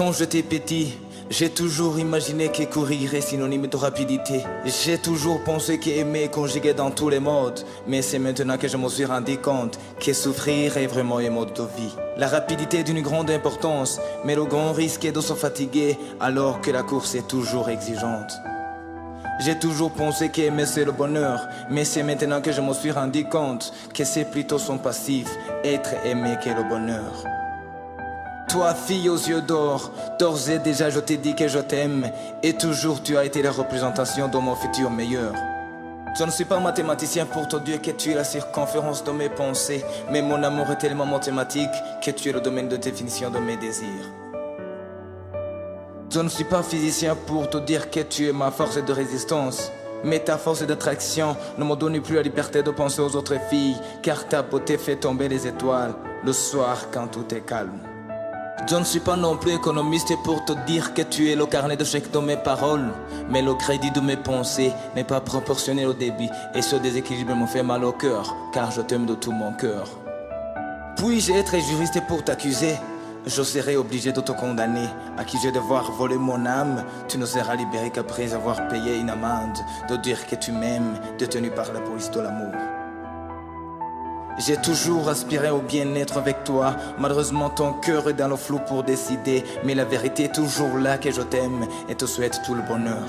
Quand j'étais petit, j'ai toujours imaginé que courir est synonyme de rapidité. J'ai toujours pensé qu'aimer conjuguait dans tous les modes. Mais c'est maintenant que je me suis rendu compte que souffrir est vraiment un mode de vie. La rapidité est d'une grande importance, mais le grand risque est de se fatiguer alors que la course est toujours exigeante. J'ai toujours pensé qu'aimer c'est le bonheur, mais c'est maintenant que je me suis rendu compte que c'est plutôt son passif, être aimé, qu'est le bonheur. Toi, fille aux yeux d'or, d'ores et déjà je t'ai dit que je t'aime, et toujours tu as été la représentation de mon futur meilleur. Je ne suis pas mathématicien pour te dire que tu es la circonférence de mes pensées, mais mon amour est tellement mathématique que tu es le domaine de définition de mes désirs. Je ne suis pas physicien pour te dire que tu es ma force de résistance, mais ta force d'attraction ne me donne plus la liberté de penser aux autres filles, car ta beauté fait tomber les étoiles le soir quand tout est calme. Je ne suis pas non plus économiste pour te dire que tu es le carnet de chèques de mes paroles, mais le crédit de mes pensées n'est pas proportionnel au débit, et ce déséquilibre me fait mal au cœur, car je t'aime de tout mon cœur. Puis-je être juriste pour t'accuser? Je serai obligé de te condamner. À qui je vais devoir voler mon âme, tu ne seras libéré qu'après avoir payé une amende, de dire que tu m'aimes, détenu par la police de l'amour. J'ai toujours aspiré au bien-être avec toi. Malheureusement ton cœur est dans le flou pour décider, mais la vérité est toujours là, que je t'aime et te souhaite tout le bonheur.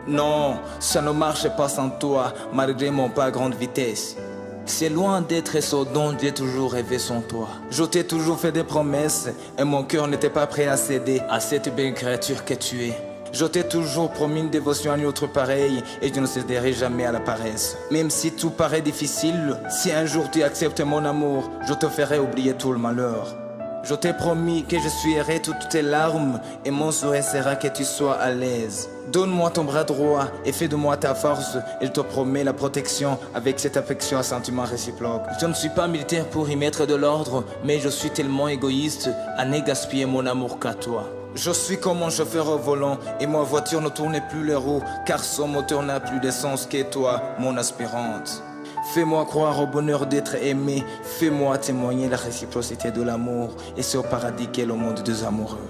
Non, ça ne marche pas sans toi, malgré mon pas à grande vitesse. C'est loin d'être ce dont j'ai toujours rêvé sans toi. Je t'ai toujours fait des promesses et mon cœur n'était pas prêt à céder à cette belle créature que tu es. Je t'ai toujours promis une dévotion à une autre pareille et je ne céderai jamais à la paresse. Même si tout paraît difficile, si un jour tu acceptes mon amour, je te ferai oublier tout le malheur. Je t'ai promis que je suivrai toutes tes larmes et mon souhait sera que tu sois à l'aise. Donne-moi ton bras droit et fais de moi ta force et je te promets la protection avec cette affection à sentiment réciproque. Je ne suis pas militaire pour y mettre de l'ordre, mais je suis tellement égoïste à ne gaspiller mon amour qu'à toi. Je suis comme un chauffeur au volant et ma voiture ne tourne plus les roues car son moteur n'a plus d'essence que toi, mon aspirante. Fais-moi croire au bonheur d'être aimé, fais-moi témoigner la réciprocité de l'amour et c'est au paradis qu'est le monde des amoureux.